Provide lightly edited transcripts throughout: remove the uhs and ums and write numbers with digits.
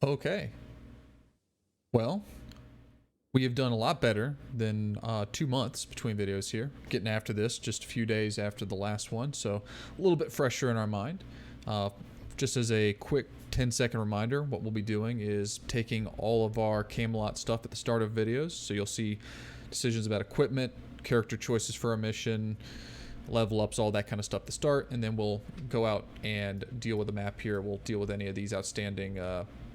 Okay. Well, we have done a lot better than 2 months between videos here. Getting after this just a few days after the last one, so a little bit fresher in our mind. Just as a quick 10-second reminder, what we'll be doing is taking all of our Camelot stuff at the start of videos. So you'll see decisions about equipment, character choices for our mission, level ups, all that kind of stuff at the start, and then we'll go out and deal with the map here. We'll deal with any of these outstanding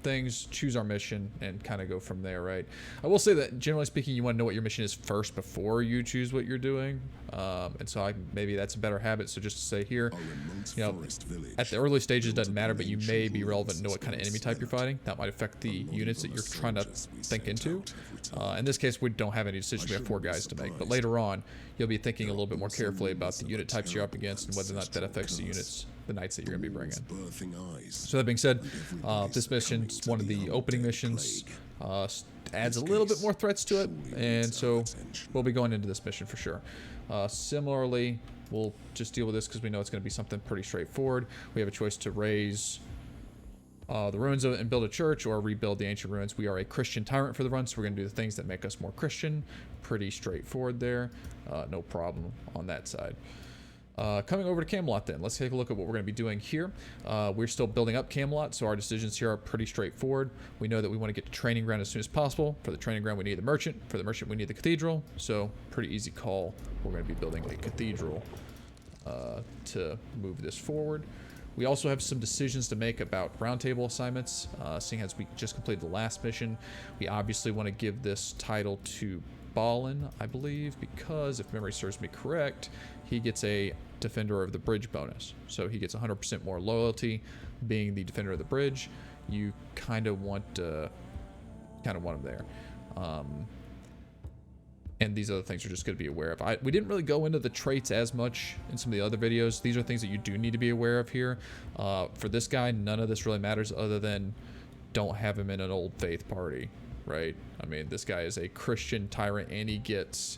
things, choose our mission, and kind of go from there, right? I will say that generally speaking, you want to know what your mission is first before you choose what you're doing, and so maybe that's a better habit. So just to say here, you know, at the early stages it doesn't matter, but you may be relevant to know what kind of enemy type you're fighting. That might affect the units that you're trying to think into. In this case, we don't have any decisions. We have 4 guys to make, but later on you'll be thinking a little bit more carefully about the unit types you're up against and whether or not that affects the units, the knights that you're going to be bringing. So that being said, this mission is one of the opening missions, adds a little bit more threats to it, and so we'll be going into this mission for sure. Similarly, we'll just deal with this because we know it's going to be something pretty straightforward. We have a choice to raise the ruins and build a church, or rebuild the ancient ruins. We are a Christian tyrant for the run, so we're going to do the things that make us more Christian. Pretty straightforward there. No problem on that side. Coming over to Camelot then, let's take a look at what we're going to be doing here. We're still building up Camelot, so our decisions here are pretty straightforward. We know that we want to get to training ground as soon as possible. For the training ground, we need the merchant. For the merchant, we need the cathedral. So pretty easy call. We're going to be building a cathedral to move this forward. We also have some decisions to make about roundtable assignments. Seeing as we just completed the last mission, we obviously want to give this title to Balin, I believe, because if memory serves me correct, he gets a Defender of the Bridge bonus. So he gets 100% more loyalty being the Defender of the Bridge. You kind of want him there. And these other things are just going to be aware of. We didn't really go into the traits as much in some of the other videos. These are things that you do need to be aware of here. For this guy, none of this really matters other than don't have him in an old faith party, right? I mean, this guy is a Christian tyrant, and he gets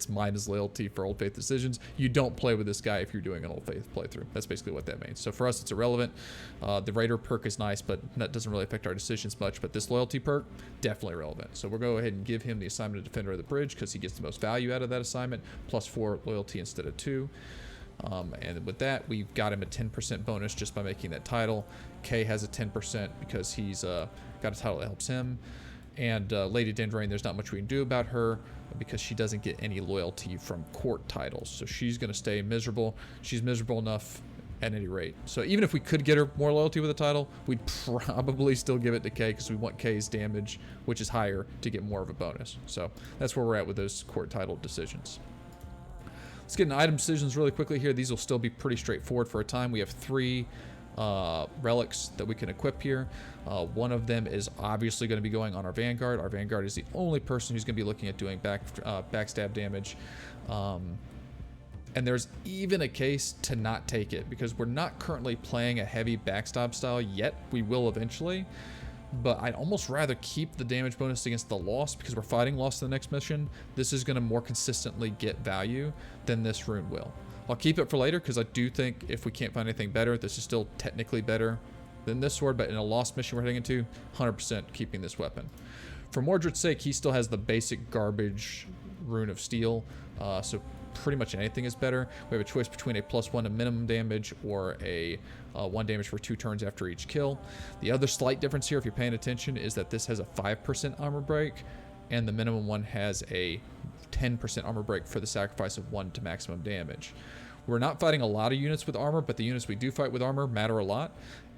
minus loyalty for old faith decisions. You don't play with this guy if you're doing an old faith playthrough. That's basically what that means. So for us, it's irrelevant. The Raider perk is nice, but that doesn't really affect our decisions much. But this loyalty perk, definitely relevant. So we'll go ahead and give him the assignment of Defender of the Bridge because he gets the most value out of that assignment, plus 4 loyalty instead of 2. And with that, we've got him a 10% bonus just by making that title. Kay has a 10% because he's got a title that helps him. And Lady Dendrain, there's not much we can do about her because she doesn't get any loyalty from court titles. So she's going to stay miserable. She's miserable enough at any rate. So even if we could get her more loyalty with a title, we'd probably still give it to Kay because we want Kay's damage, which is higher, to get more of a bonus. So that's where we're at with those court title decisions. Let's get into item decisions really quickly here. These will still be pretty straightforward for a time. We have 3 relics that we can equip here. One of them is obviously going to be going on our Vanguard. Our Vanguard is the only person who's going to be looking at doing backstab damage. And there's even a case to not take it because we're not currently playing a heavy backstab style yet. We will eventually. But I'd almost rather keep the damage bonus against the Lost because we're fighting Lost in the next mission. This is going to more consistently get value than this rune will. I'll keep it for later because I do think if we can't find anything better, this is still technically better than this sword, but in a Lost mission we're heading into, 100% keeping this weapon. For Mordred's sake, he still has the basic garbage rune of steel, so pretty much anything is better. We have a choice between a +1 to minimum damage or a 1 damage for 2 turns after each kill. The other slight difference here, if you're paying attention, is that this has a 5% armor break, and the minimum one has a 10% armor break for the sacrifice of 1 to maximum damage. We're not fighting a lot of units with armor, but the units we do fight with armor matter a lot.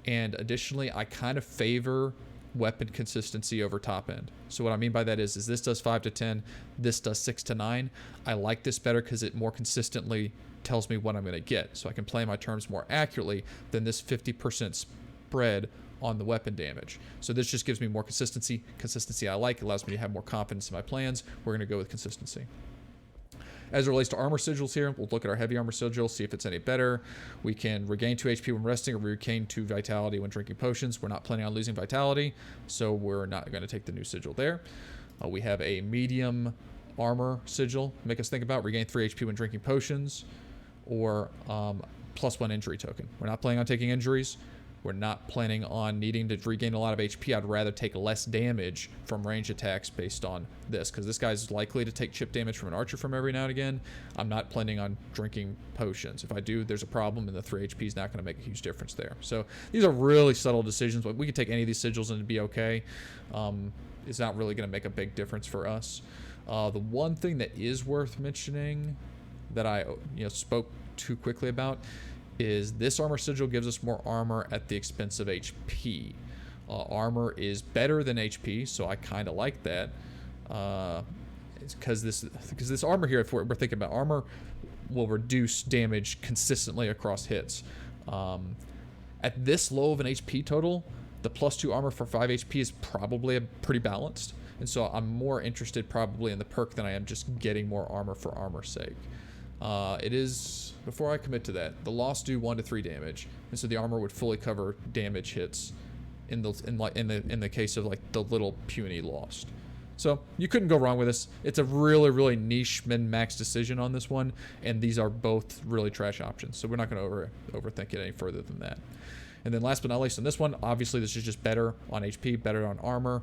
And additionally, I kind of favor weapon consistency over top end. So what I mean by that is this does 5 to 10, this does 6 to 9. I like this better because it more consistently tells me what I'm going to get. So I can play my terms more accurately than this 50% spread on the weapon damage. So this just gives me more consistency. Consistency I like. It allows me to have more confidence in my plans. We're going to go with consistency. As it relates to armor sigils here, we'll look at our heavy armor sigil, see if it's any better. We can regain 2 HP when resting or regain 2 vitality when drinking potions. We're not planning on losing vitality, so we're not going to take the new sigil there. We have a medium armor sigil. Make us think about regain 3 HP when drinking potions or +1 injury token. We're not planning on taking injuries. We're not planning on needing to regain a lot of HP. I'd rather take less damage from range attacks based on this, because this guy's likely to take chip damage from an archer from every now and again. I'm not planning on drinking potions. If I do, there's a problem, and the 3 HP is not going to make a huge difference there. So these are really subtle decisions, but we could take any of these sigils and it'd be okay. It's not really going to make a big difference for us. The one thing that is worth mentioning that I spoke too quickly about is this armor sigil gives us more armor at the expense of HP. Armor is better than HP, so I kind of like that. It's because this armor here, if we're thinking about armor, will reduce damage consistently across hits. At this low of an HP total, the +2 armor for 5 HP is probably pretty balanced. And so I'm more interested probably in the perk than I am just getting more armor for armor's sake. It is, before I commit to that, the lost do 1 to 3 damage, and so the armor would fully cover damage hits in the case of like the little puny lost. So you couldn't go wrong with this. It's a really niche min-max decision on this one, and these are both really trash options. So we're not going to overthink it any further than that. And then last but not least on this one, obviously this is just better on HP, better on armor.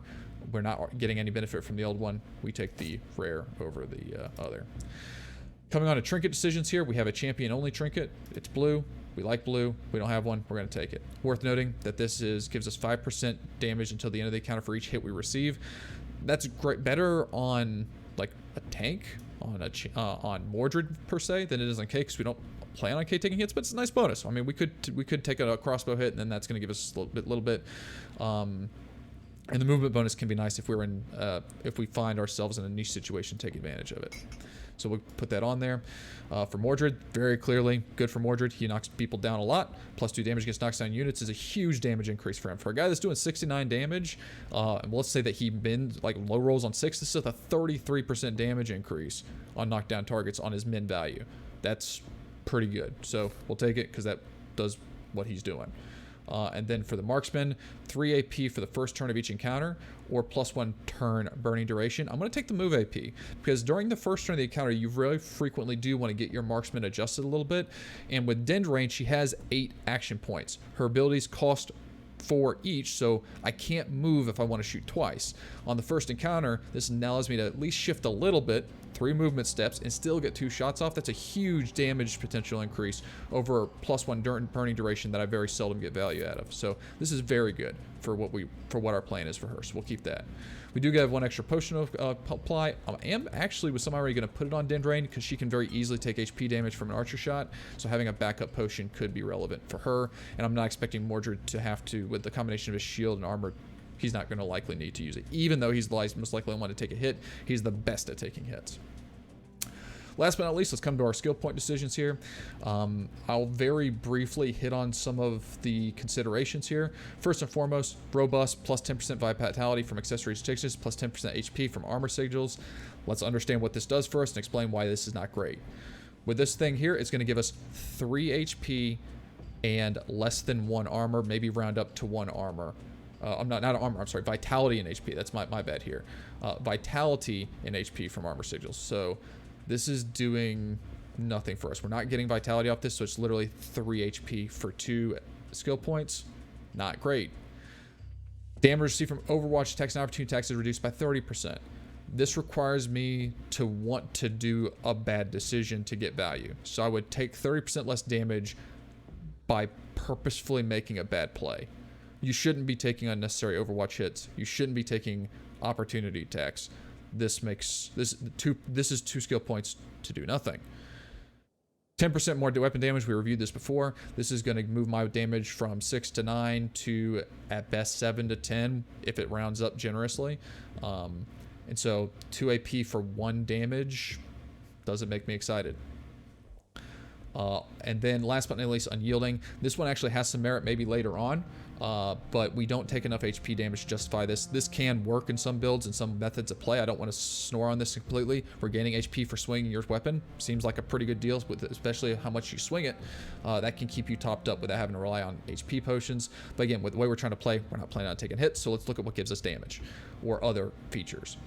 We're not getting any benefit from the old one. We take the rare over the other. Coming on to trinket decisions here, we have a champion-only trinket. It's blue. We like blue. We don't have one. We're going to take it. Worth noting that this gives us 5% damage until the end of the counter for each hit we receive. That's great, better on like a tank, on Mordred per se, than it is on K, because we don't plan on K taking hits, but it's a nice bonus. I mean, we could take a crossbow hit, and then that's going to give us a little bit. And the movement bonus can be nice if if we find ourselves in a niche situation, take advantage of it. So we'll put that on there. For Mordred, very clearly good for Mordred. He knocks people down a lot. +2 damage against knocks down units is a huge damage increase for him. For a guy that's doing 69 damage, and let's say that he bins like low rolls on 6, this is a 33% damage increase on knockdown targets on his min value. That's pretty good. So we'll take it because that does what he's doing. And then for the marksman, 3 AP for the first turn of each encounter, or +1 turn burning duration. I'm going to take the move AP, because during the first turn of the encounter, you really frequently do want to get your marksman adjusted a little bit. And with Dendrain, she has 8 action points. Her abilities cost 4 each, so I can't move if I want to shoot twice. On the first encounter, this allows me to at least shift a little bit, 3 movement steps, and still get 2 shots off. That's a huge damage potential increase over +1 burning duration that I very seldom get value out of. So this is very good for what our plan is for her. So we'll keep that. We do get 1 extra potion of apply. I am actually with some already going to put it on Dendrain, because she can very easily take HP damage from an archer shot. So having a backup potion could be relevant for her. And I'm not expecting Mordred to have to, with the combination of his shield and armor, he's not going to likely need to use it. Even though he's the most likely one to take a hit, he's the best at taking hits. Last but not least, let's come to our skill point decisions here. I'll very briefly hit on some of the considerations here. First and foremost, robust, +10% vitality from accessories tinctures, +10% HP from armor sigils. Let's understand what this does for us and explain why this is not great. With this thing here, it's going to give us 3 HP and less than 1 armor, maybe round up to 1 armor. Not armor, I'm sorry, vitality and HP. That's my bad here. Vitality and HP from armor sigils. So this is doing nothing for us. We're not getting vitality off this, so it's literally 3 HP for 2 skill points. Not great. Damage received from Overwatch attacks and opportunity attacks is reduced by 30%. This requires me to want to do a bad decision to get value. So I would take 30% less damage by purposefully making a bad play. You shouldn't be taking unnecessary Overwatch hits. You shouldn't be taking opportunity attacks. This is 2 skill points to do nothing. 10% more weapon damage. We reviewed this before. This is going to move my damage from 6 to 9 to at best 7 to 10 if it rounds up generously. And so 2 AP for 1 damage doesn't make me excited. And then last but not least, unyielding. This one actually has some merit maybe later on, but we don't take enough HP damage to justify this. This can work in some builds and some methods of play. I don't want to snore on this completely. Regaining HP for swinging your weapon seems like a pretty good deal, with especially how much you swing it. That can keep you topped up without having to rely on HP potions. But again, with the way we're trying to play, we're not planning on taking hits, so let's look at what gives us damage or other features.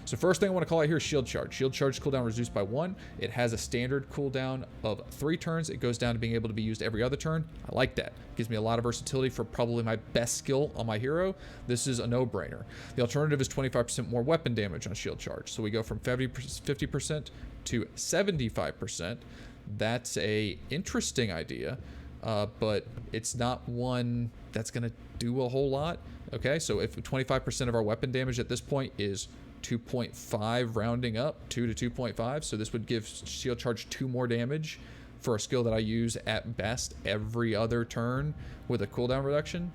So first thing I want to call out here is Shield Charge. Shield Charge cooldown reduced by 1. It has a standard cooldown of 3 turns. It goes down to being able to be used every other turn. I like that. It gives me a lot of versatility for probably my best skill on my hero. This is a no-brainer. The alternative is 25% more weapon damage on Shield Charge. So we go from 50% to 75%. That's a interesting idea, but it's not one that's going to do a whole lot. Okay, so if 25% of our weapon damage at this point is 2.5, rounding up 2 to 2.5, so this would give Shield Charge 2 more damage for a skill that I use at best every other turn with a cooldown reduction.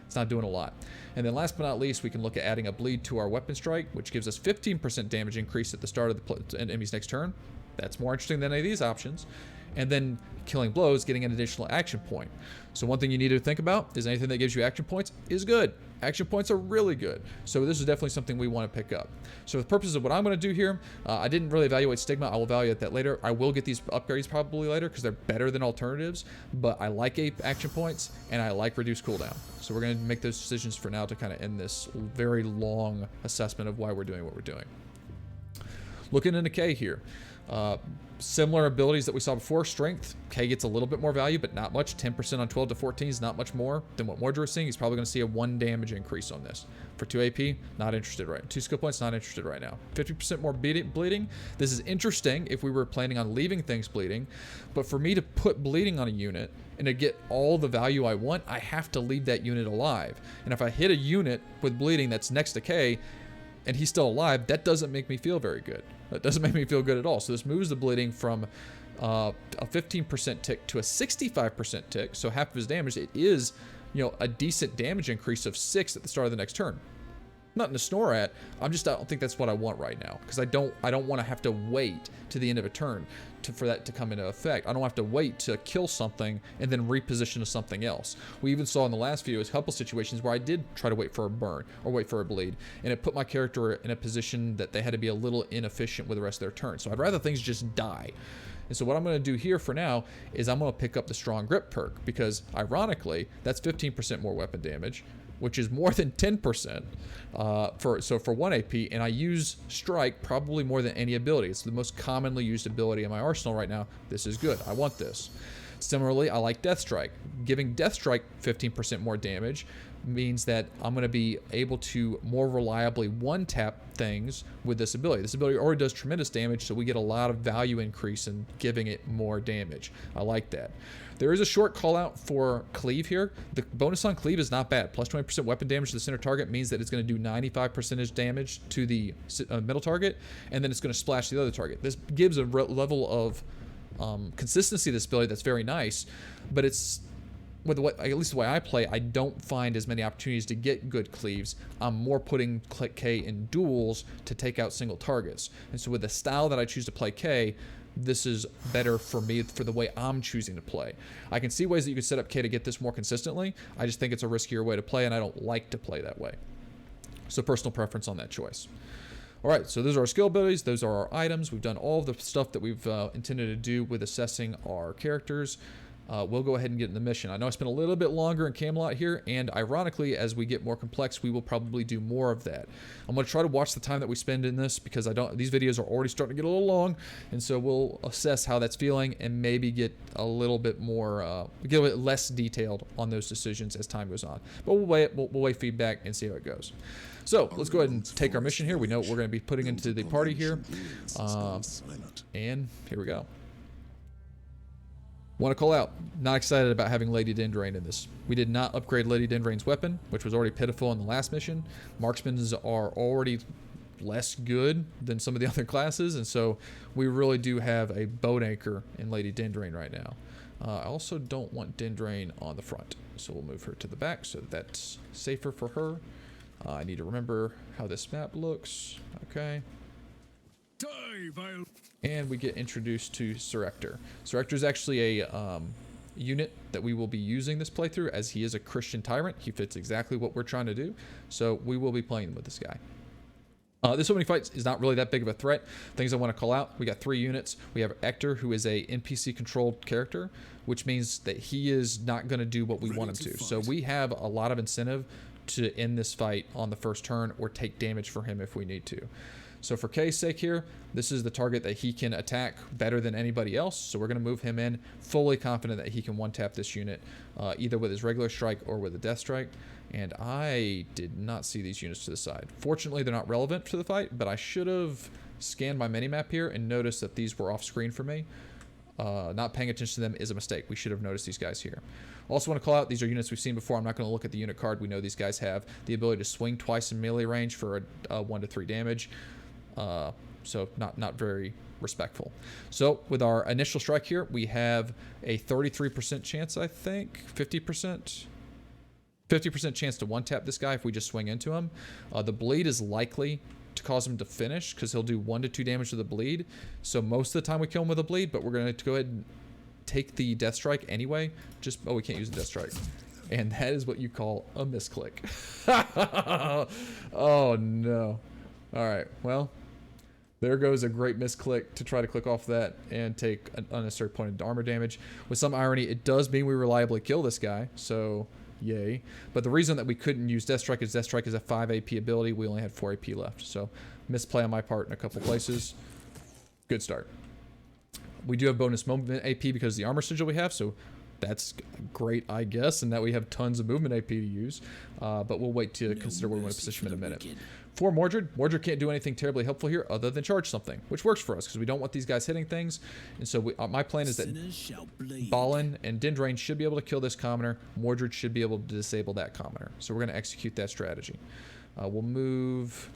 It's not doing a lot. And then last but not least, we can look at adding a bleed to our weapon strike, which gives us 15% damage increase at the start of the enemy's next turn. That's more interesting than any of these options. And then killing blows, getting an additional action point. So one thing you need to think about is anything that gives you action points is good. Action points are really good. So this is definitely something we want to pick up. So for the purposes of what I'm going to do here, I didn't really evaluate Stigma. I will evaluate that later. I will get these upgrades probably later because they're better than alternatives. But I like 8 action points and I like reduced cooldown. So we're going to make those decisions for now to kind of end this very long assessment of why we're doing what we're doing. Looking into K here. Similar abilities that we saw before. Strength, K gets a little bit more value, but not much. 10% on 12 to 14 is not much more than what Mordred is seeing. He's probably going to see a 1 damage increase on this. For 2 AP, not interested right now. 2 skill points, not interested right now. 50% more bleeding. This is interesting if we were planning on leaving things bleeding, but for me to put bleeding on a unit and to get all the value I want, I have to leave that unit alive. And if I hit a unit with bleeding that's next to K, and he's still alive, that doesn't make me feel very good. That doesn't make me feel good at all. So this moves the bleeding from a 15% tick to a 65% tick. So half of his damage. It is, a decent damage increase of 6 at the start of the next turn. Nothing to snore at. I don't think that's what I want right now, because I don't want to have to wait to the end of a turn for that to come into effect. I don't have to wait to kill something and then reposition to something else. We even saw in the last video a couple situations where I did try to wait for a burn or wait for a bleed, and it put my character in a position that they had to be a little inefficient with the rest of their turn. So I'd rather things just die. And so what I'm going to do here for now is I'm going to pick up the Strong Grip perk, because ironically that's 15% more weapon damage, which is more than 10% for 1 AP, and I use Strike probably more than any ability. It's the most commonly used ability in my arsenal right now. This is good. I want this. Similarly, I like Death Strike. Giving Death Strike 15% more damage means that I'm going to be able to more reliably one-tap things with this ability. This ability already does tremendous damage, so we get a lot of value increase in giving it more damage. I like that. There is a short call out for Cleave here. The bonus on Cleave is not bad. Plus 20% weapon damage to the center target means that it's going to do 95% damage to the middle target, and then it's going to splash the other target. This gives a level of consistency to this ability that's very nice, but it's with at least the way I play, I don't find as many opportunities to get good cleaves. I'm more putting K in duels to take out single targets. And so with the style that I choose to play K, this is better for me for the way I'm choosing to play. I can see ways that you could set up K to get this more consistently. I just think it's a riskier way to play, and I don't like to play that way. So personal preference on that choice. All right, so those are our skill abilities. Those are our items. We've done all of the stuff that we've intended to do with assessing our characters. We'll go ahead and get in the mission. I know I spent a little bit longer in Camelot here, and ironically, as we get more complex, we will probably do more of that. I'm going to try to watch the time that we spend in this, because these videos are already starting to get a little long, and so we'll assess how that's feeling and maybe get a little bit more, get a bit less detailed on those decisions as time goes on. But we'll wait feedback and see how it goes. So let's go ahead and take our mission here. We know what we're going to be putting into the party here, and here we go. Want to call out, not excited about having Lady Dindrain in this. We did not upgrade Lady Dindrain's weapon, which was already pitiful in the last mission. Marksmans are already less good than some of the other classes, and so we really do have a boat anchor in Lady Dindrain right now. I also don't want Dindrain on the front, so we'll move her to the back so that's safer for her. I need to remember how this map looks. Okay. And we get introduced to Surrector. Surrector is actually a unit that we will be using this playthrough, as he is a Christian tyrant. He fits exactly what we're trying to do, so we will be playing with this guy. This opening fight is not really that big of a threat. Things I want to call out: we got 3 units. We have Ector, who is a NPC controlled character, which means that he is not going to do what we want him to. So we have a lot of incentive to end this fight on the first turn or take damage for him if we need to. So for K's sake here, this is the target that he can attack better than anybody else. So we're going to move him in, fully confident that he can one-tap this unit, either with his regular strike or with a death strike. And I did not see these units to the side. Fortunately, they're not relevant to the fight, but I should have scanned my minimap here and noticed that these were off screen for me. Not paying attention to them is a mistake. We should have noticed these guys here. Also want to call out, these are units we've seen before. I'm not going to look at the unit card. We know these guys have the ability to swing twice in melee range for a 1 to 3 damage. So not very respectful. So with our initial strike here, we have a 33% chance, I think, 50% chance to one-tap this guy if we just swing into him. The bleed is likely to cause him to finish because he'll do 1 to 2 damage to the bleed. So most of the time we kill him with a bleed, but we're going to go ahead and take the death strike anyway. Oh, we can't use the death strike. And that is what you call a misclick. Oh no. All right, well, there goes a great misclick to try to click off that and take an unnecessary point of armor damage. With some irony, it does mean we reliably kill this guy, so yay. But the reason that we couldn't use Death Strike is Death Strike is a 5 AP ability. We only had 4 AP left, so misplay on my part in a couple places. Good start. We do have bonus movement AP because of the armor sigil we have, so that's great, I guess, and that we have tons of movement AP to use. But we'll wait to consider where we want to position him in a minute. For Mordred can't do anything terribly helpful here other than charge something, which works for us because we don't want these guys hitting things. And so my plan is that Balin and Dindrain should be able to kill this commoner. Mordred should be able to disable that commoner. So we're going to execute that strategy. We'll move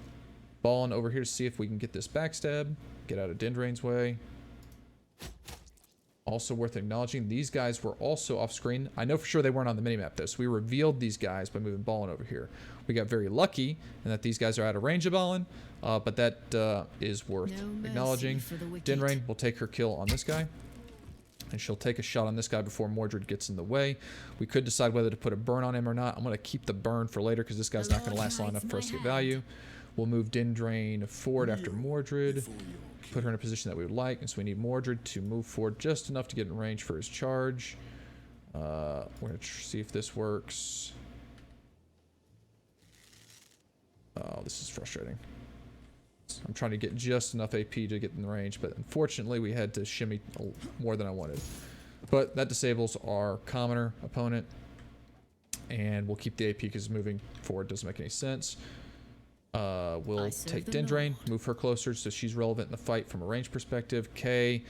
Balin over here to see if we can get this backstab, get out of Dindrain's way. Also worth acknowledging, these guys were also off screen. I know for sure they weren't on the minimap though, so we revealed these guys by moving Balin over here. We got very lucky in that these guys are out of range of Balin, but that is worth acknowledging. Dinrain will take her kill on this guy, and she'll take a shot on this guy before Mordred gets in the way. We could decide whether to put a burn on him or not. I'm going to keep the burn for later because this guy's not going to last long enough for us to get value. We'll move Dindrain forward after Mordred. Put her in a position that we would like, and so we need Mordred to move forward just enough to get in range for his charge. We're going to see if this works. Oh, this is frustrating. I'm trying to get just enough AP to get in the range, but unfortunately we had to shimmy more than I wanted. But that disables our commoner opponent, and we'll keep the AP because moving forward doesn't make any sense. We'll take Dindrain, move her closer so she's relevant in the fight from a range perspective. K,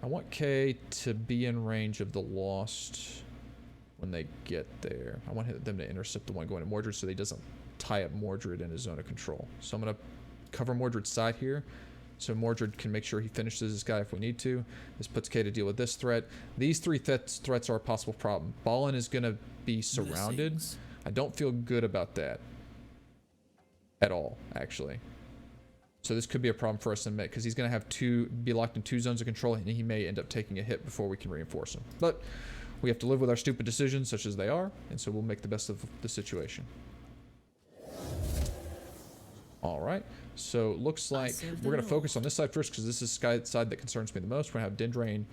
I want K to be in range of the Lost when they get there. I want them to intercept the one going to Mordred so he doesn't tie up Mordred in his zone of control. So I'm going to cover Mordred's side here so Mordred can make sure he finishes this guy if we need to. This puts K to deal with this threat. These three threats are a possible problem. Balin is going to be surrounded. I don't feel good about that at all, actually. So this could be a problem for us to make because he's going to have be locked in 2 zones of control, and he may end up taking a hit before we can reinforce him. But we have to live with our stupid decisions such as they are, and so we'll make the best of the situation. All right, so looks like we're going to focus on this side first because this is the side that concerns me the most. We're going to have Dindrain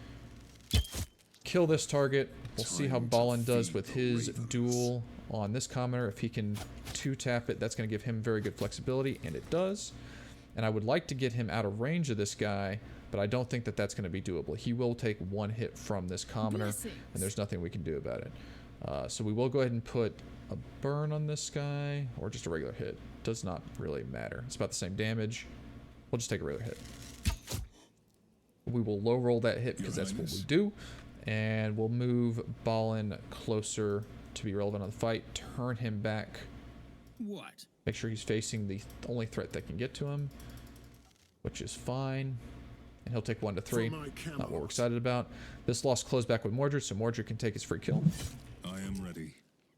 kill this target. We'll see how Balin does with his duel on this commoner. If he can 2-tap it, that's going to give him very good flexibility, and it does. And I would like to get him out of range of this guy, but I don't think that that's going to be doable. He will take 1 hit from this commoner, and there's nothing we can do about it. So we will go ahead and put a burn on this guy, or just a regular hit. Does not really matter. It's about the same damage. We'll just take a regular hit. We will low roll that hit because that's what we do. And we'll move Balin closer to be relevant on the fight. Turn him back. What? Make sure he's facing the only threat that can get to him, which is fine. And he'll take 1 to 3. Not what we're excited about. This loss closed back with Mordred, so Mordred can take his free kill. I am ready.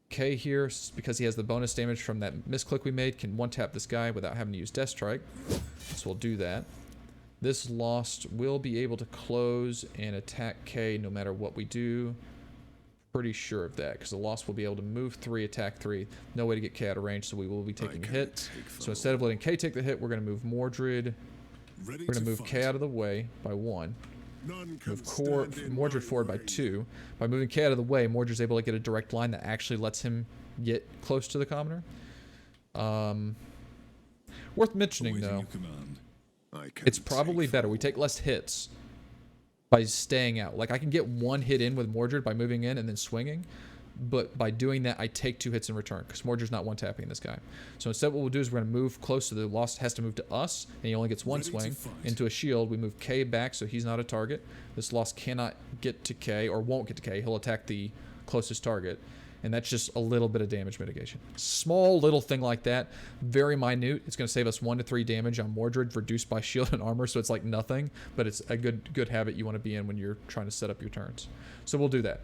K here, because he has the bonus damage from that misclick we made, can 1-tap this guy without having to use Death Strike. So we'll do that. This Lost will be able to close and attack K no matter what we do. Pretty sure of that, because the Lost will be able to move 3, attack 3. No way to get K out of range, so we will be taking a hit. So instead of letting K take the hit, we're going to move Mordred. We're going to move K out of the way by 1. Move Mordred forward by 2. By moving K out of the way, Mordred's able to get a direct line that actually lets him get close to the commoner. Worth mentioning, though, It's probably better. We take less hits by staying out. Like, I can get one hit in with Mordred by moving in and then swinging, but by doing that, I take 2 hits in return because Mordred's not one-tapping this guy. So instead what we'll do is we're going to move close to the Lost has to move to us, and he only gets 1 swing into a shield. We move K back so he's not a target. This Lost cannot get to K, or won't get to K. He'll attack the closest target, and that's just a little bit of damage mitigation. Small little thing like that, very minute. It's going to save us 1 to 3 damage on Mordred, reduced by shield and armor, so it's like nothing, but it's a good habit you want to be in when you're trying to set up your turns. So we'll do that.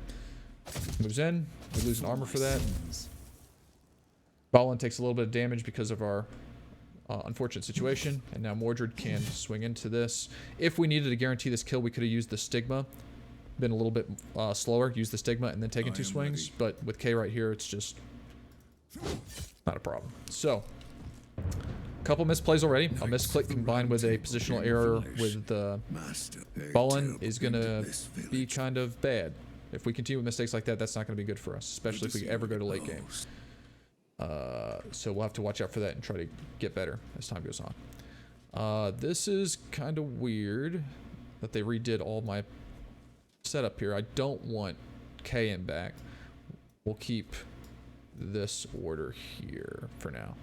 Moves in. We lose an armor for that. Balin takes a little bit of damage because of our unfortunate situation, and now Mordred can swing into this. If we needed to guarantee this kill, we could have used the Stigma. Been a little bit slower, use the Stigma and then taken 2 swings, but with K right here, it's just not a problem. So, a couple misplays already. A misclick combined with a positional error with Balin is going to be kind of bad. If we continue with mistakes like that, that's not going to be good for us, especially if we ever go to late game. So we'll have to watch out for that and try to get better as time goes on. This is kind of weird that they redid all my setup here. I don't want K in back. We'll keep this order here for now.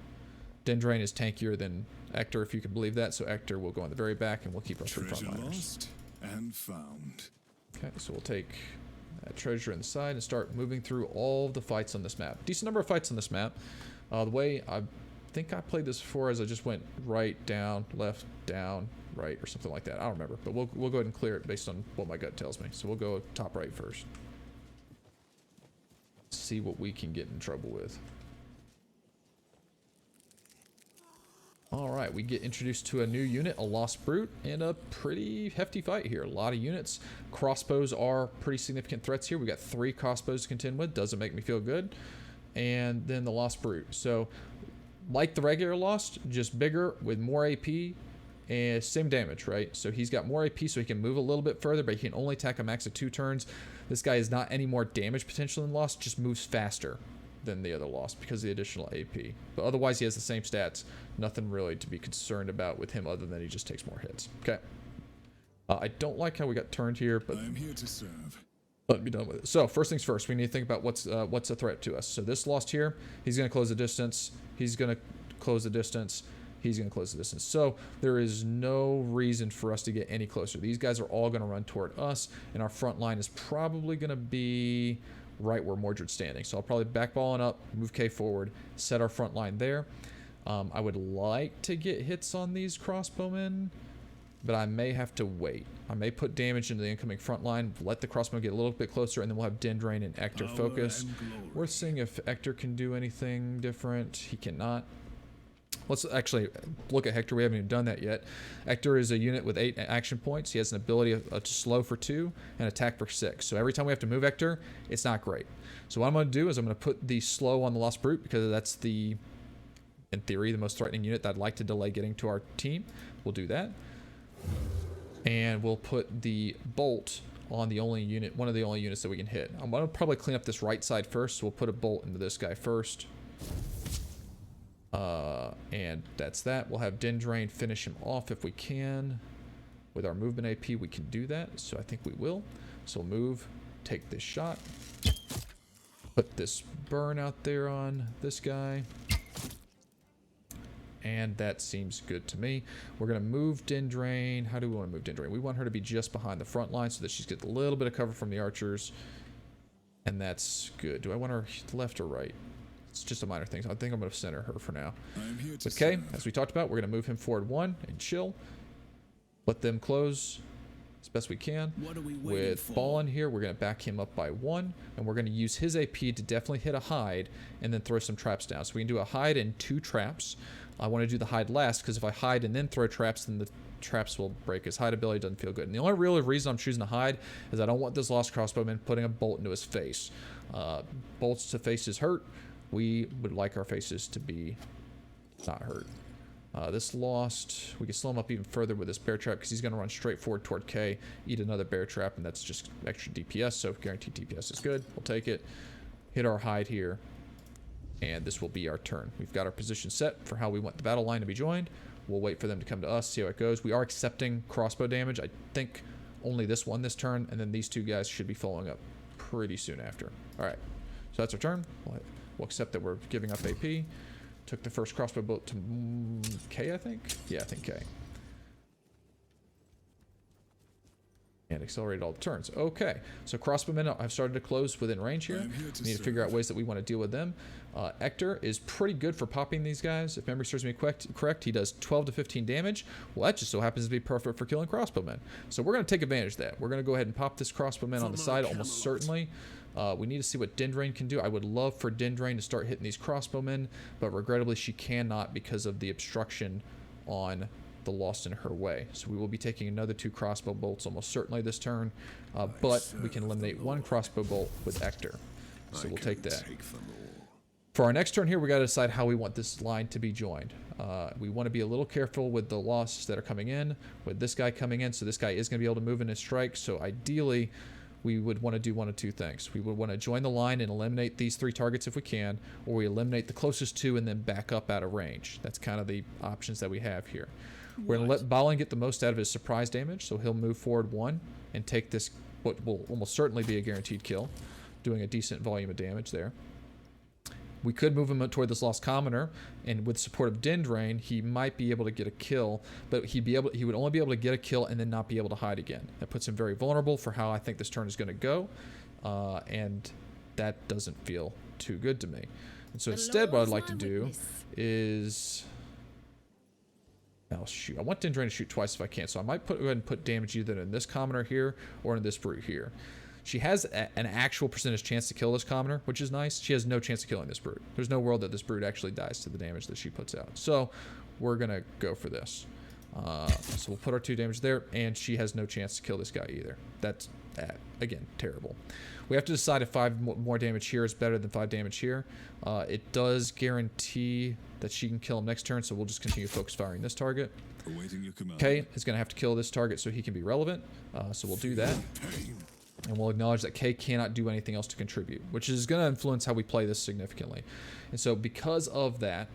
Dendrain is tankier than Ector, if you can believe that, so Ector will go on the very back, and we'll keep our 3 frontliners. Lost and found. Okay, so we'll take that treasure in the side and start moving through all the fights on this map. Decent number of fights on this map. The way I think I played this before is I just went right, down, left, down, right, or something like that. I don't remember, but we'll go ahead and clear it based on what my gut tells me. So we'll go top right first. See what we can get in trouble with. Alright, we get introduced to a new unit, a Lost Brute, and a pretty hefty fight here. A lot of units. Crossbows are pretty significant threats here. We got 3 crossbows to contend with. Doesn't make me feel good. And then the Lost Brute. So, like the regular Lost, just bigger with more AP and same damage, right? So he's got more AP so he can move a little bit further, but he can only attack a max of 2 turns. This guy is not any more damage potential than Lost, just moves faster than the other Lost because of the additional AP. But otherwise he has the same stats. Nothing really to be concerned about with him other than he just takes more hits. Okay. I don't like how we got turned here, but I'm here to serve. let me be done with it. So first things first, we need to think about what's a threat to us. So this Lost here, he's going to close the distance. He's going to close the distance. He's going to close the distance. So there is no reason for us to get any closer. These guys are all going to run toward us, and our front line is probably going to be right where Mordred's standing. So I'll probably back Balin up, move K forward, set our front line there. I would like to get hits on these crossbowmen, but I may have to wait. I may put damage into the incoming front line, let the crossbow get a little bit closer, and then we'll have Dendrain and Ector focus. We're seeing if Ector can do anything different. He cannot. Let's actually look at Hector. We haven't even done that yet. Hector is a unit with 8 action points. He has an ability to slow for 2 and attack for 6. So every time we have to move Hector, it's not great. So what I'm going to do is I'm going to put the slow on the Lost Brute because that's the, in theory, the most threatening unit that I'd like to delay getting to our team. We'll do that. And we'll put the bolt on the only unit, one of the only units that we can hit. I'm going to probably clean up this right side first, so we'll put a bolt into this guy first. And that's that. We'll have Dendrain finish him off if we can. With our movement AP, we can do that, so I think we will. So we'll move, take this shot, put this burn out there on this guy. And that seems good to me. We're going to move Dendrain. How do we want to move Dendrain? We want her to be just behind the front line so that she's getting a little bit of cover from the archers. And that's good. Do I want her left or right? It's just a minor thing. I think I'm going to center her for now. Okay, as we talked about, we're going to move him forward 1 and chill. Let them close as best we can. With Balin here, we're going to back him up by 1, and we're going to use his AP to definitely hit a hide and then throw some traps down. So we can do a hide and 2 traps. I want to do the hide last because if I hide and then throw traps, then the traps will break. His hide ability doesn't feel good. And the only real reason I'm choosing to hide is I don't want this Lost Crossbowman putting a bolt into his face. Bolts to faces hurt. We would like our faces to be not hurt. This Lost, we can slow him up even further with this bear trap because he's going to run straight forward toward K, eat another bear trap, and that's just extra DPS, so guaranteed DPS is good. We'll take it. Hit our hide here, and this will be our turn. We've got our position set for how we want the battle line to be joined. We'll wait for them to come to us, see how it goes. We are accepting crossbow damage. I think only this one this turn, and then these two guys should be following up pretty soon after. All right, so that's our turn. We'll accept that we're giving up AP. Took the first crossbow bolt to K, I think? Yeah, I think K. And accelerated all the turns. Okay, so crossbowmen I've started to close within range here. We need to figure out ways that we want to deal with them. Ector is pretty good for popping these guys. If memory serves me correct, he does 12 to 15 damage. Well, that just so happens to be perfect for killing crossbowmen. So we're going to take advantage of that. We're going to go ahead and pop this crossbowman on the side almost certainly. We need to see what Dindrain can do. I would love for Dindrain to start hitting these crossbowmen, but regrettably she cannot because of the obstruction on the Lost in her way. So we will be taking another 2 crossbow bolts almost certainly this turn, but we can eliminate 1 crossbow bolt with Ector. So we'll take that. For our next turn here, we got to decide how we want this line to be joined. We want to be a little careful with the losses that are coming in, with this guy coming in, so this guy is going to be able to move in his strike. So ideally, we would want to do one of 2 things. We would want to join the line and eliminate these 3 targets if we can, or we eliminate the closest 2 and then back up out of range. That's kind of the options that we have here. We're going to let Balin get the most out of his surprise damage, so he'll move forward 1 and take this, what will almost certainly be a guaranteed kill, doing a decent volume of damage there. We could move him toward this Lost Commoner, and with support of Dindrain, he might be able to get a kill, but he would only be able to get a kill and then not be able to hide again. That puts him very vulnerable for how I think this turn is going to go, and that doesn't feel too good to me. And so instead, what I'd like to do is... I'll shoot. I want Dindrain to shoot twice if I can, so I might go ahead and put damage either in this commoner here or in this brute here. She has an actual percentage chance to kill this commoner, which is nice. She has no chance of killing this brute. There's no world that this brute actually dies to the damage that she puts out. So we're going to go for this. So we'll put our 2 damage there, and she has no chance to kill this guy either. That's, again, terrible. We have to decide if 5 more damage here is better than 5 damage here. It does guarantee that she can kill him next turn, so we'll just continue focus firing this target. K is going to have to kill this target so he can be relevant, so we'll do that. And we'll acknowledge that K cannot do anything else to contribute, which is going to influence how we play this significantly. And so because of that,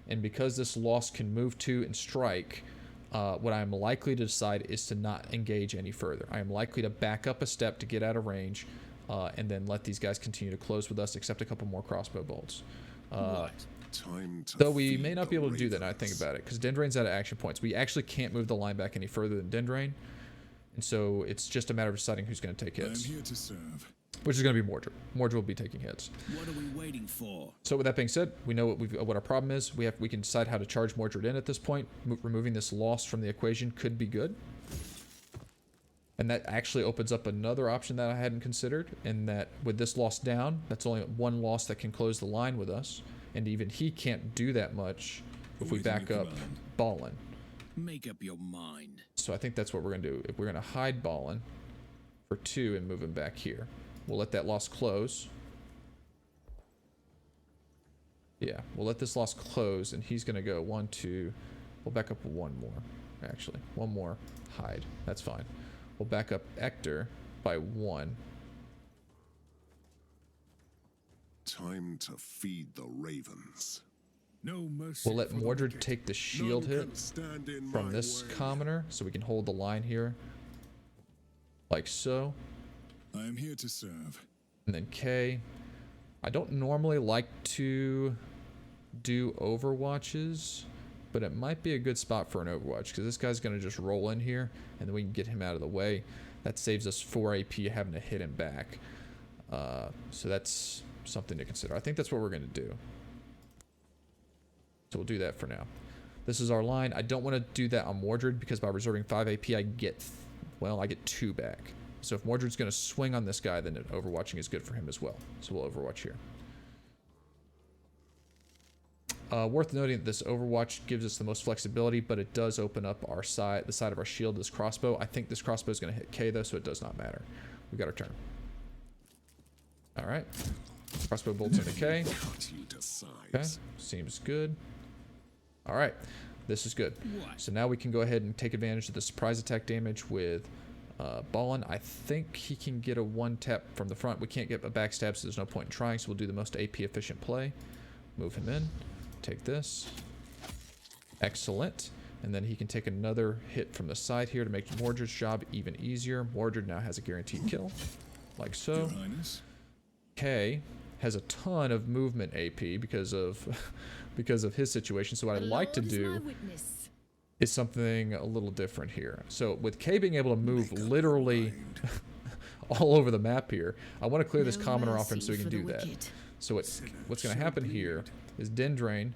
and because this Lost can move to and strike, what I'm likely to decide is to not engage any further. I am likely to back up a step to get out of range, and then let these guys continue to close with us, except a couple more crossbow bolts. Though we may not be able to do that now I think about it, because Dindrain's out of action points. We actually can't move the line back any further than Dindrain, and so it's just a matter of deciding who's going to take hits. I'm here to serve. Which is going to be Mordred. Mordred will be taking hits. What are we waiting for? So with that being said, we know what our problem is. We can decide how to charge Mordred in at this point. Removing this loss from the equation could be good. And that actually opens up another option that I hadn't considered, in that with this loss down, that's only 1 loss that can close the line with us. And even he can't do that much if we back up Balin. Make up your mind. So I think that's what we're going to do. If we're going to hide Balin for 2 and move him back here. We'll let that loss close. Yeah, we'll let this loss close, and he's going to go 1, 2. We'll back up 1 more, actually. 1 more, hide. That's fine. We'll back up Ector by 1. Time to feed the ravens. No mercy. We'll let Mordred take the shield hit from this commoner, so we can hold the line here. Like so. I am here to serve. And then K. I don't normally like to do overwatches, but it might be a good spot for an overwatch, because this guy's going to just roll in here, and then we can get him out of the way. That saves us 4 AP having to hit him back. So that's something to consider. I think that's what we're going to do. So we'll do that for now. This is our line. I don't want to do that on Mordred, because by reserving 5 AP, I get 2 back. So if Mordred's going to swing on this guy, then overwatching is good for him as well. So we'll overwatch here. Worth noting that this overwatch gives us the most flexibility, but it does open up our side, the side of our shield, this crossbow. I think this crossbow is going to hit K though, so it does not matter. We got our turn. All right. Crossbow bolts into K. Okay, seems good. All right, this is good. So now we can go ahead and take advantage of the surprise attack damage with Balin. I think he can get a 1-tap from the front. We can't get a backstab, so there's no point in trying, so we'll do the most AP efficient play. Move him in. Take this. Excellent. And then he can take another hit from the side here to make Mordred's job even easier. Mordred now has a guaranteed kill, like so. Your Highness? K has a ton of movement AP because of because of his situation. So what I'd like to do is something a little different here. So with K being able to move literally all over the map here, I want to clear this commoner off him so he can do that. So what's going to happen here is Dendrain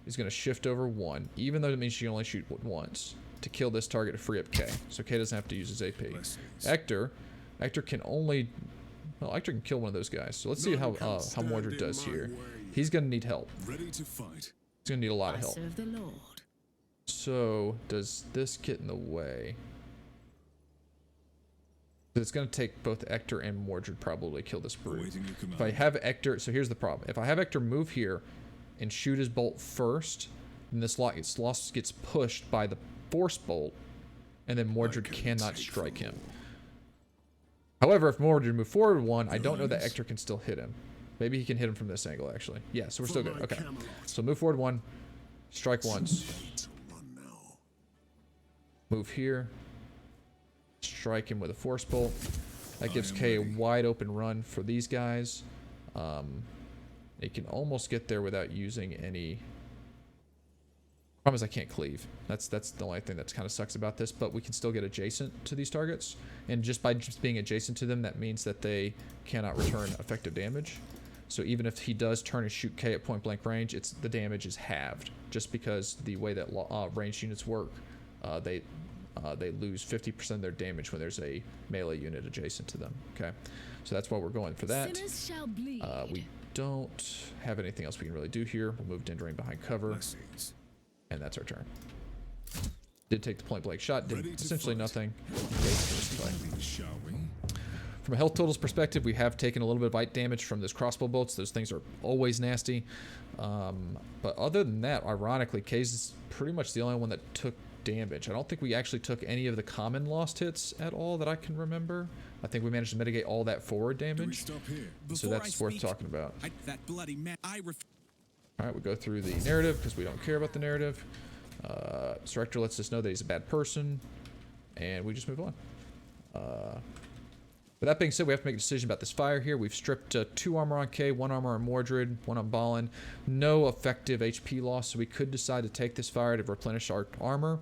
is going to shift over 1, even though it means she can only shoot once, to kill this target to free up K. So K doesn't have to use his AP. Hector can only... Well, Hector can kill one of those guys. So let's see how Mordred does here. He's going to need help. Ready to fight. He's going to need a lot of help. Serve the Lord. So does this get in the way? It's going to take both Hector and Mordred probably to kill this brute. If I have Hector... So here's the problem. If I have Hector move here and shoot his bolt first, then this loss gets pushed by the force bolt, and then Mordred cannot strike him. However, if Mordred move forward 1, I don't know that Hector can still hit him. Maybe he can hit him from this angle, actually. Yeah, so we're still good. Okay. So move forward 1, strike once. Move here. Strike him with a force bolt. That gives K a wide open run for these guys. He can almost get there without using any... Problem is I can't cleave. That's the only thing that kind of sucks about this, but we can still get adjacent to these targets. And just by being adjacent to them, that means that they cannot return effective damage. So even if he does turn and shoot K at point blank range, the damage is halved. Just because the way that ranged units work, they lose 50% of their damage when there's a melee unit adjacent to them. Okay, so that's why we're going for that. We don't have anything else we can really do here. We'll move Dendrain behind cover. And that's our turn. Did take the point blank shot, did essentially nothing. From a health totals perspective, we have taken a little bit of bite damage from those crossbow bolts. Those things are always nasty. But other than that, ironically, Kay's is pretty much the only one that took damage. I don't think we actually took any of the common lost hits at all that I can remember. I think we managed to mitigate all that forward damage. So that's worth talking about. Alright, we go through the narrative because we don't care about the narrative. Director lets us know that he's a bad person, and we just move on. With that being said, we have to make a decision about this fire here. We've stripped 2 armor on K, 1 armor on Mordred, 1 on Balin. No effective HP loss, so we could decide to take this fire to replenish our armor.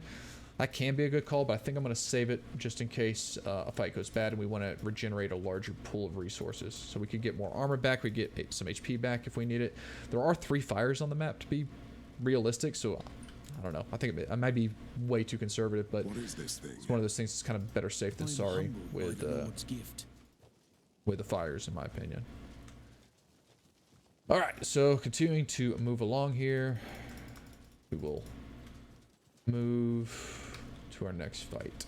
That can be a good call, but I think I'm going to save it just in case a fight goes bad and we want to regenerate a larger pool of resources. So we could get more armor back, we get some HP back if we need it. There are 3 fires on the map to be realistic, so I don't know. I think it might be way too conservative, but it's one of those things that's kind of better safe than sorry with the fires, in my opinion. All right, so continuing to move along here, we will move to our next fight.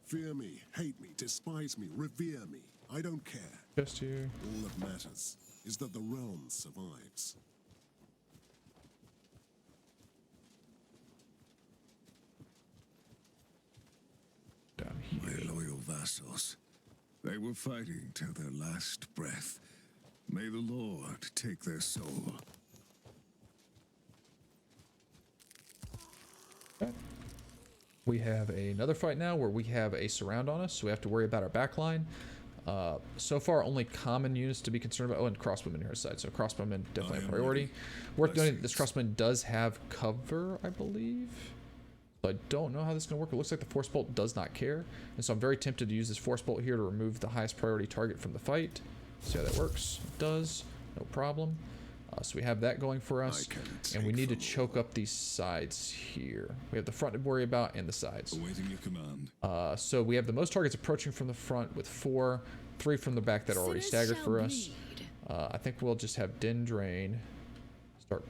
Fear me, hate me, despise me, revere me. I don't care. Just here. All that matters is that the realm survives. Down here. My loyal vassals. They were fighting till their last breath. May the Lord take their soul. We have another fight now where we have a surround on us, so we have to worry about our backline. So far, only common units to be concerned about. Oh, and crossbowmen here aside, so crossbowmen definitely a priority. Worth noting, this crossbowman does have cover, I believe. So I don't know how this is going to work. It looks like the force bolt does not care, and so I'm very tempted to use this force bolt here to remove the highest priority target from the fight. See how that works? It does. No problem. So we have that going for us, and we need to choke up these sides here. We have the front to worry about and the sides. Awaiting your command. So we have the most targets approaching from the front with 4, 3 from the back that are already staggered for us. I think we'll just have Dendrain start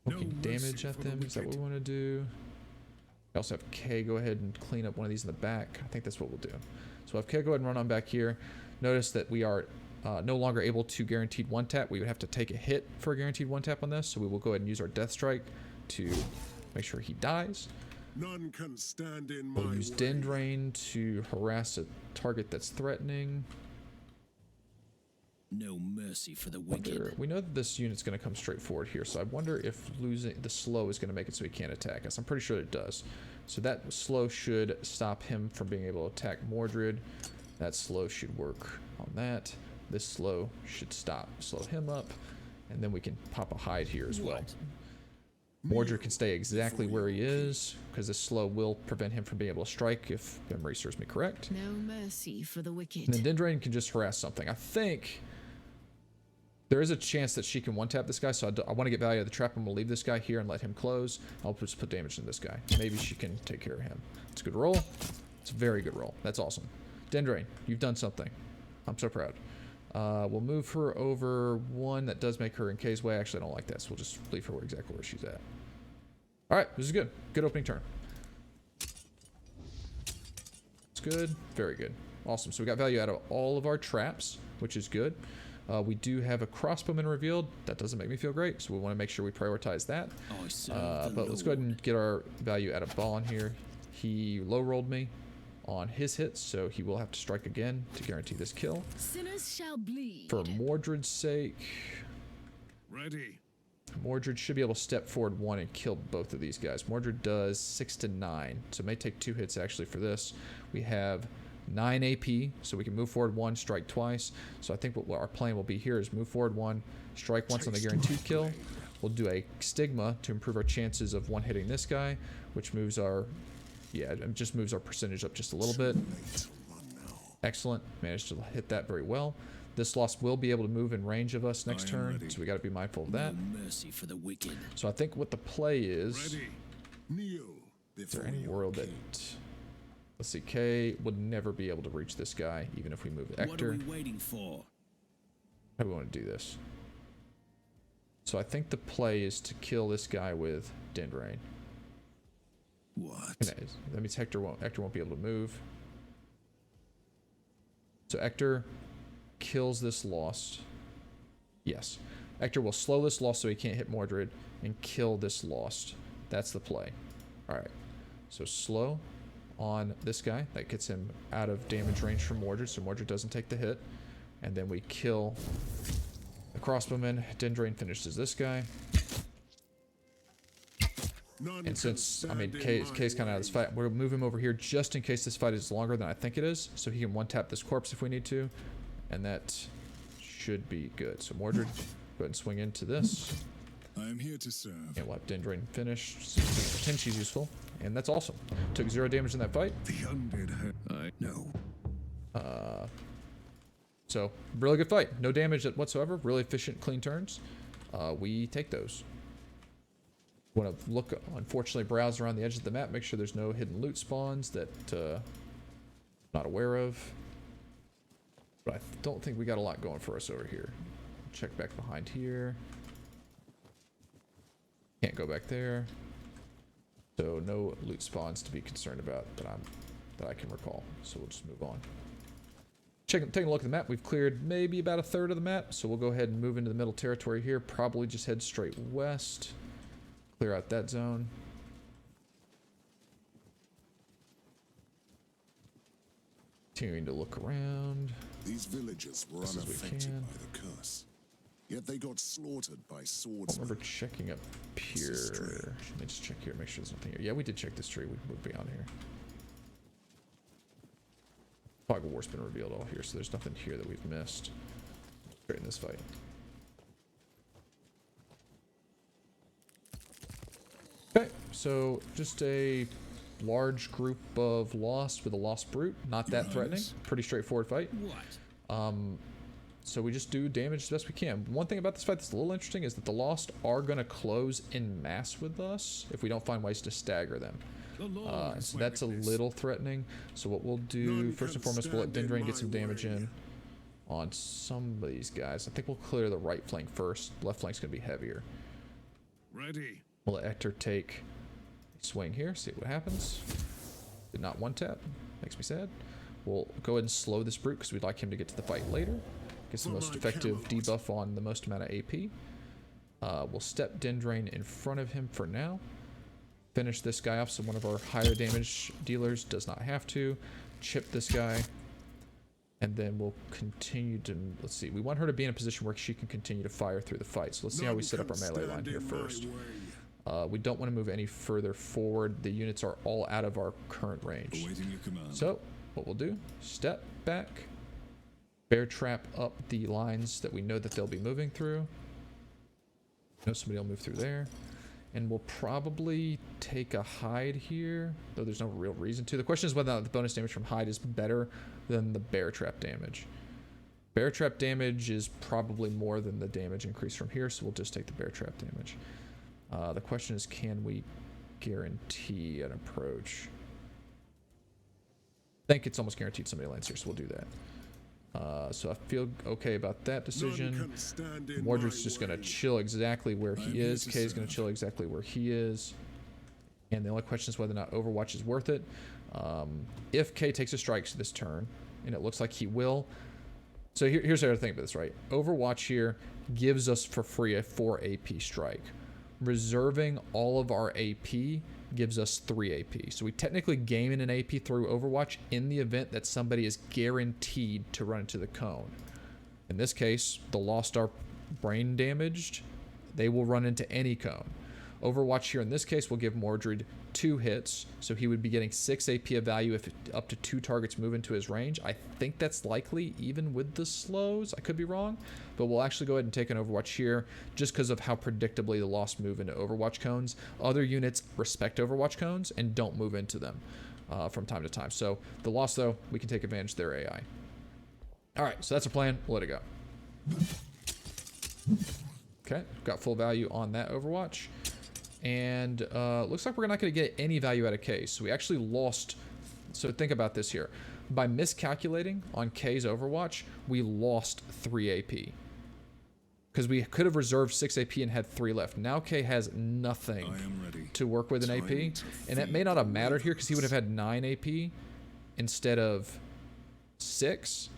poking damage at them. Is that what we want to do? We also have K go ahead and clean up one of these in the back. I think that's what we'll do. So we'll have K go ahead and run on back here. Notice that we are no longer able to guaranteed 1-tap. We would have to take a hit for a guaranteed 1-tap on this, so we will go ahead and use our Death Strike to make sure he dies. None can stand in my We'll use Dendrain to harass a target that's threatening. No mercy for the Wonder, wicked. we know that this unit's going to come straight forward here, so I wonder if losing the slow is going to make it so he can't attack us. I'm pretty sure it does. So that slow should stop him from being able to attack Mordred. That slow should work on that. This slow should slow him up, and then we can pop a hide here as well. Mordred can stay exactly where he is, because this slow will prevent him from being able to strike, if memory serves me correct. No mercy for the wicked. And then Dendrain can just harass something. I think there is a chance that she can one-tap this guy, so I want to get value out of the trap. I'm going to leave this guy here and let him close. I'll just put damage into this guy. Maybe she can take care of him. It's a good roll. It's a very good roll. That's awesome. Dendrain, you've done something. I'm so proud. We'll move her over one. That does make her in Kay's way. Actually, I don't like that, so we'll just leave her exactly where she's at. All right, this is good. Good opening turn. It's good. Very good. Awesome. So we got value out of all of our traps, which is good. We do have a crossbowman revealed. That doesn't make me feel great, so we want to make sure we prioritize that. But let's go ahead and get our value out of Bond here. He low rolled me on his hits, so he will have to strike again to guarantee this kill. Sinners shall bleed. For Mordred's sake, Ready. Mordred should be able to step forward one and kill both of these guys. Mordred does 6 to 9, so it may take 2 hits actually for this. We have 9 AP, so we can move forward one, strike twice. So I think what our plan will be here is move forward one, strike once on the guaranteed kill. We'll do a stigma to improve our chances of one hitting this guy, which moves our, yeah, it just moves our percentage up just a little bit. Excellent, managed to hit that very well. This loss will be able to move in range of us next turn, so we got to be mindful of that. No mercy for the wicked. So I think what the play is, Ready. Kneel is there before any your world that, king. let's see, Kay would never be able to reach this guy, even if we move What are Ector. we waiting for? How do we want to do this? So I think the play is to kill this guy with Dendrain. What? That means Hector won't be able to move. So Ector kills this Lost. Yes. Ector will slow this Lost so he can't hit Mordred and kill this Lost. That's the play. Alright. So slow on this guy. That gets him out of damage range from Mordred, so Mordred doesn't take the hit. And then we kill the crossbowman. Dendrain finishes this guy. None And since, stand I mean, in Kay's my kind of out of this way. fight, we'll move him over here just in case this fight is longer than I think it is. So he can one-tap this corpse if we need to. And that should be good. So Mordred, go ahead and swing into this. I am here to serve. And we'll have Dendrain finish. So pretend she's useful. And that's awesome. Took 0 damage in that fight. The undead I know. So, really good fight. No damage whatsoever. Really efficient, clean turns. We take those. Want to look, unfortunately, browse around the edge of the map, make sure there's no hidden loot spawns that not aware of. But I don't think we got a lot going for us over here. Check back behind here. Can't go back there. So no loot spawns to be concerned about that I can recall. So we'll just move on. Taking a look at the map, we've cleared maybe about 1/3 of the map, so we'll go ahead and move into the middle territory here. Probably just head straight west. Clear out that zone. Continuing to look around. These villagers were Best as we unaffected can. by the curse, yet they got slaughtered by I don't swordsmen. remember checking up here. This is strange. Let me just check here, make sure there's nothing here. Yeah, we did check this tree. We would be on here. Fog of War's been revealed all here, so there's nothing here that we've missed. Straight in this fight. Okay, so just a large group of Lost with a Lost Brute. Not that threatening. Pretty straightforward fight. What? So we just do damage as best we can. One thing about this fight that's a little interesting is that the Lost are going to close in mass with us if we don't find ways to stagger them. The Lord is So my that's a witness. little threatening. So what we'll do, None first and can foremost, we'll let stand in Dendrain get my some damage way. in on some of these guys. I think we'll clear the right flank first. Left flank's going to be heavier. Ready. We'll let Ector take a swing here, see what happens. Did not one tap. Makes me sad. We'll go ahead and slow this brute because we'd like him to get to the fight later. Gets the For most my effective Camelot. debuff on the most amount of AP. We'll step Dendrain in front of him for now. Finish this guy off so one of our higher damage dealers does not have to. Chip this guy. And then we'll continue to, let's see, we want her to be in a position where she can continue to fire through the fight. So let's see how we set up our melee line here first. We don't want to move any further forward. The units are all out of our current range. Awaiting your command. So what we'll do, step back, bear trap up the lines that we know that they'll be moving through. Know somebody will move through there. And we'll probably take a hide here, though there's no real reason to. The question is whether or not the bonus damage from hide is better than the bear trap damage. Bear trap damage is probably more than the damage increase from here, so we'll just take the bear trap damage. The question is, can we guarantee an approach? I think it's almost guaranteed somebody lands here, so we'll do that. So I feel okay about that decision. Mordred's just going to chill exactly where he is. Kay's going to chill exactly where he is. And the only question is whether or not Overwatch is worth it. If Kay takes a strike this turn, and it looks like he will. So here's the other thing about this, right? Overwatch here gives us for free a 4 AP strike. Reserving all of our AP gives us 3 AP. So we technically gain an AP through Overwatch in the event that somebody is guaranteed to run into the cone. In this case, the Lost are brain damaged. They will run into any cone. Overwatch here in this case will give Mordred 2 hits, so he would be getting 6 AP of value if up to 2 targets move into his range. I think that's likely even with the slows. I could be wrong, but we'll actually go ahead and take an Overwatch here just because of how predictably the Lost move into Overwatch cones. Other units respect Overwatch cones and don't move into them from time to time. So the Lost, though, we can take advantage of their AI. All right, so that's our plan. We'll let it go. Okay, got full value on that Overwatch. And looks like we're not going to get any value out of K. So we actually lost. So think about this here. By miscalculating on K's Overwatch, we lost 3 AP. Because we could have reserved 6 AP and had 3 left. Now K has nothing to work with an AP. And that may not have mattered here because he would have had 9 AP instead of 6.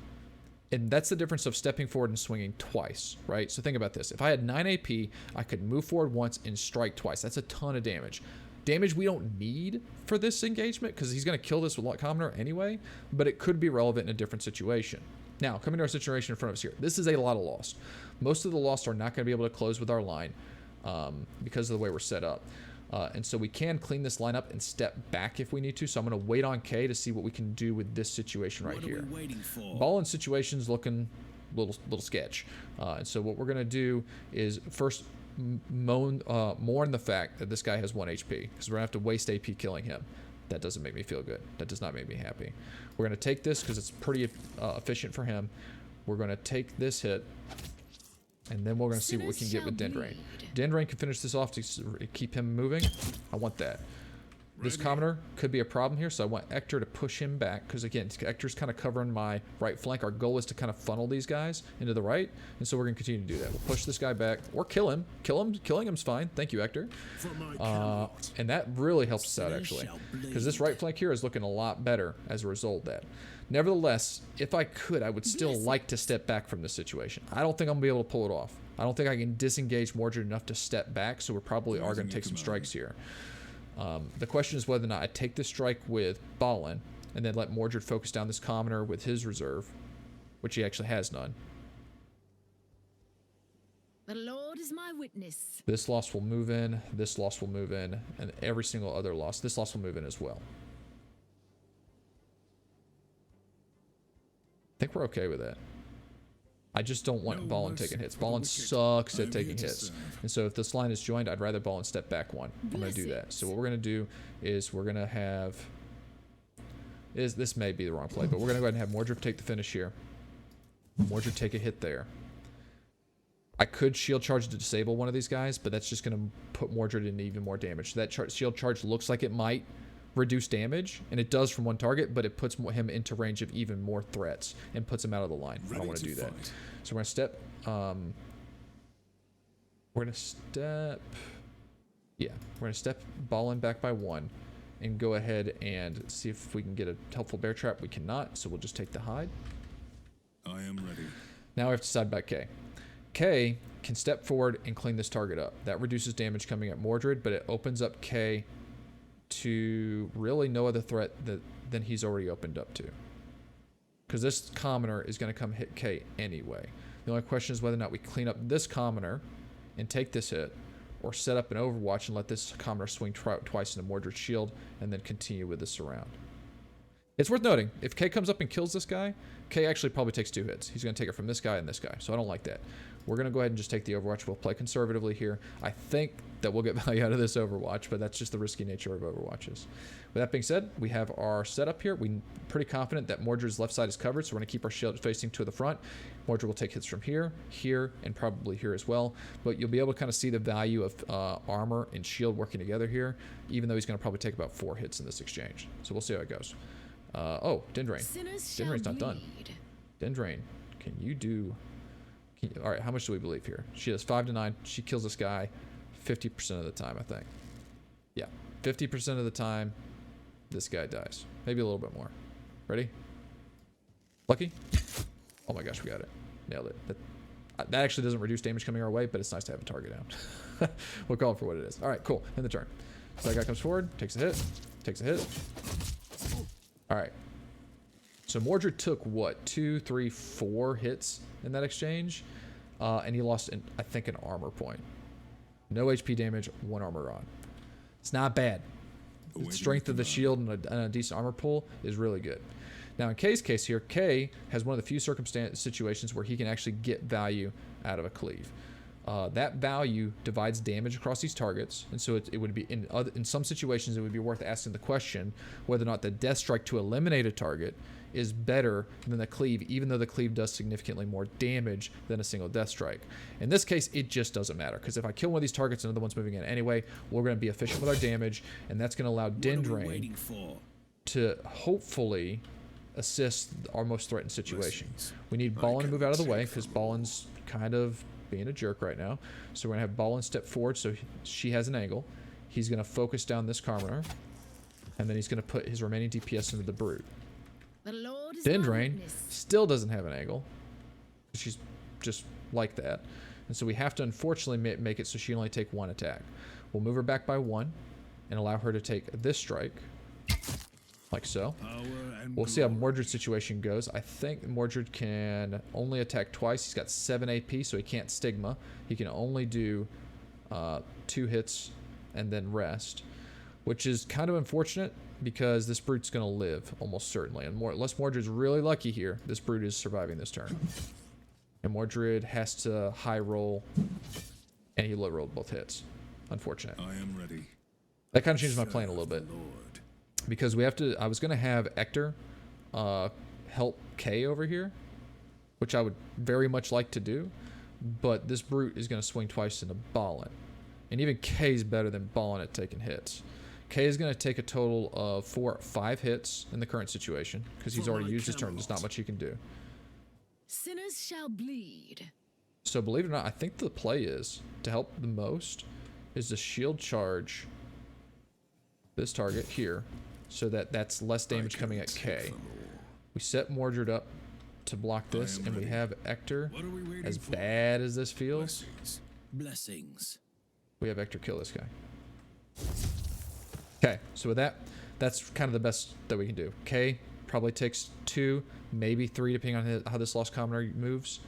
And that's the difference of stepping forward and swinging twice, right? So think about this. If I had 9 AP, I could move forward once and strike twice. That's a ton of damage. Damage we don't need for this engagement because he's going to kill this with Commoner anyway, but it could be relevant in a different situation. Now, coming to our situation in front of us here. This is a lot of Lost. Most of the Lost are not going to be able to close with our line because of the way we're set up. And so we can clean this line up and step back if we need to. So I'm going to wait on K to see what we can do with this situation right here. Ballin situation's looking a little sketch. And so what we're going to do is first mourn the fact that this guy has 1 HP because we're going to have to waste AP killing him. That doesn't make me feel good. That does not make me happy. We're going to take this because it's pretty efficient for him. We're going to take this hit. And then we're going to see what we can get with Dendrain. Dendrain can finish this off to keep him moving. I want that. This Commoner could be a problem here, so I want Ector to push him back. Because again, Ector's kind of covering my right flank. Our goal is to kind of funnel these guys into the right. And so we're going to continue to do that. We'll push this guy back. Or kill him. Killing him's fine. Thank you, Ector. And that really helps us out, actually. Because this right flank here is looking a lot better as a result of that. Nevertheless, if I could, I would still like to step back from this situation. I don't think I'm going to be able to pull it off. I don't think I can disengage Mordred enough to step back, so we probably are going to take some strikes here. The question is whether or not I take this strike with Ballin and then let Mordred focus down this Commoner with his reserve, which he actually has none. The Lord is my witness. This Lost will move in, this Lost will move in, and every single other Lost. This Lost will move in as well. I think we're okay with that. I just don't want Ballin taking hits. Ballin sucks at taking hits. And so if this line is joined, I'd rather Ballin step back 1. I'm going to do that. So what we're going to do is we're going to have... This may be the wrong play, but we're going to go ahead and have Mordred take the finish here. Mordred take a hit there. I could shield charge to disable one of these guys, but that's just going to put Mordred in even more damage. So that shield charge looks like it might reduce damage, and it does from 1 target, but it puts him into range of even more threats and puts him out of the line. I don't want to do that. So we're going to step... we're going to step Ballin back by 1 and go ahead and see if we can get a helpful bear trap. We cannot, so we'll just take the hide. I am ready. Now we have to decide about K. K can step forward and clean this target up. That reduces damage coming at Mordred, but it opens up K to really no other threat than he's already opened up to. because this commoner is going to come hit K anyway. The only question is whether or not we clean up this commoner and take this hit, or set up an Overwatch and let this commoner swing twice into Mordred's shield and then continue with this around. It's worth noting, if K comes up and kills this guy, K actually probably takes 2 hits. He's going to take it from this guy and this guy, so I don't like that. We're going to go ahead and just take the Overwatch. We'll play conservatively here. I think that we'll get value out of this Overwatch, but that's just the risky nature of Overwatches. With that being said, we have our setup here. We're pretty confident that Mordred's left side is covered, so we're going to keep our shield facing to the front. Mordred will take hits from here, here, and probably here as well. But you'll be able to kind of see the value of armor and shield working together here, even though he's going to probably take about 4 hits in this exchange. So we'll see how it goes. Oh, Dendrain. Dendrain's not done. Dendrain, can you do... all right, how much do we believe here? She has 5 to 9. She kills this guy 50% of the time, I think. Yeah, 50% of the time, this guy dies. Maybe a little bit more. Ready? Lucky? Oh my gosh, we got it. Nailed it. That actually doesn't reduce damage coming our way, but it's nice to have a target down. We'll call it for what it is. All right, cool. End the turn. So that guy comes forward, takes a hit, takes a hit. All right. So Mordred took, what, 2, 3, 4 hits in that exchange? And he lost, I think, an armor point. No HP damage, 1 armor on. It's not bad. The strength of the shield and a decent armor pull is really good. Now, in K's case here, K has one of the few situations where he can actually get value out of a cleave. That value divides damage across these targets, and so it would be, in some situations, it would be worth asking the question whether or not the death strike to eliminate a target is better than the cleave, even though the cleave does significantly more damage than a single death strike. In this case, it just doesn't matter, because if I kill one of these targets and another one's moving in anyway, we're going to be efficient with our damage, and that's going to allow Dendrain to hopefully assist our most threatened situation. We need Ballin to move out of the way, because Ballin's kind of being a jerk right now. So we're going to have Ballin step forward so she has an angle. He's going to focus down this Commoner, and then he's going to put his remaining DPS into the Brute. The Lord is Dendrain still doesn't have an angle. She's just like that. And so we have to unfortunately make it so she only take 1 attack. We'll move her back by 1 and allow her to take this strike. Like so. We'll see how Mordred's situation goes. I think Mordred can only attack twice. He's got 7 AP, so he can't Stigma. He can only do 2 hits and then rest, which is kind of unfortunate because this Brute's going to live almost certainly. And unless Mordred's really lucky here, this Brute is surviving this turn. And Mordred has to high roll, and he low rolled both hits. Unfortunate. I am ready. That kind of changes my plan a little bit. Because we have to, I was going to have Ector help K over here, which I would very much like to do, but this Brute is going to swing twice into Ballin. And even K is better than Ballin at taking hits. K is going to take a total of 4 or 5 hits in the current situation, because he's already used his turn. There's not much he can do. Sinners shall bleed. So believe it or not, I think the play is, to help the most, is to shield charge this target here, so that that's less damage coming at K. We set Mordred up to block this, and we have Ector. As bad as this feels, Blessings. we have Ector kill this guy. Okay, so with that, that's kind of the best that we can do. K probably takes 2, maybe 3, depending on how this Lost Commoner moves.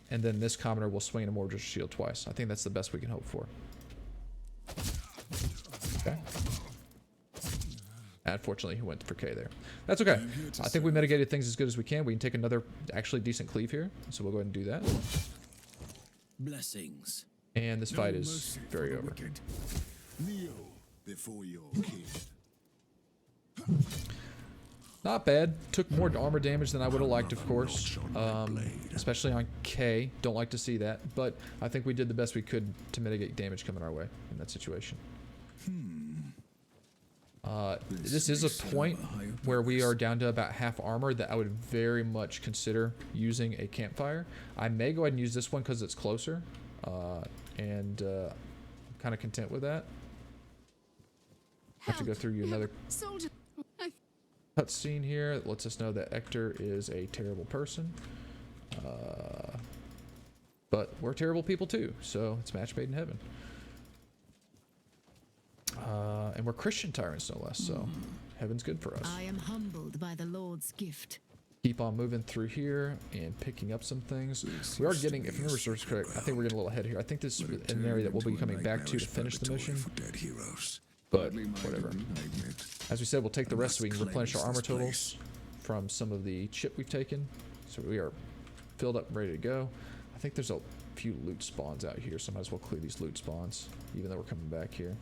And then this Commoner will swing into Mordred's shield twice. I think that's the best we can hope for. Okay. Unfortunately, he went for K there. That's okay. I think we mitigated things as good as we can. We can take another actually decent cleave here. So we'll go ahead and do that. Blessings. And this fight is very over. Kneel before your king. Not bad. Took more armor damage than I would have liked, of course. Especially on K. Don't like to see that. But I think we did the best we could to mitigate damage coming our way in that situation. This is a point where we are down to about half armor that I would very much consider using a campfire. I may go ahead and use this one because it's closer. And I'm kind of content with that. I have to go through another cutscene here that lets us know that Ector is a terrible person. But we're terrible people too, so it's match made in heaven. And we're Christian tyrants no less, so heaven's good for us. I am humbled by the Lord's gift. keep on moving through here and picking up some things. This We are used to getting, be if a memory serves sacred correct, I think we're getting a little ahead here. I think this is but it an area that we'll turned be coming into a back to nightmarish finish the laboratory mission. for dead heroes. But Badly minded, whatever. I admit. As we said, we'll take the I rest so we must can replenish our cleanse armor this totals place. from some of the chip we've taken. So we are filled up and ready to go. I think there's a few loot spawns out here, so I might as well clear these loot spawns, even though we're coming back here.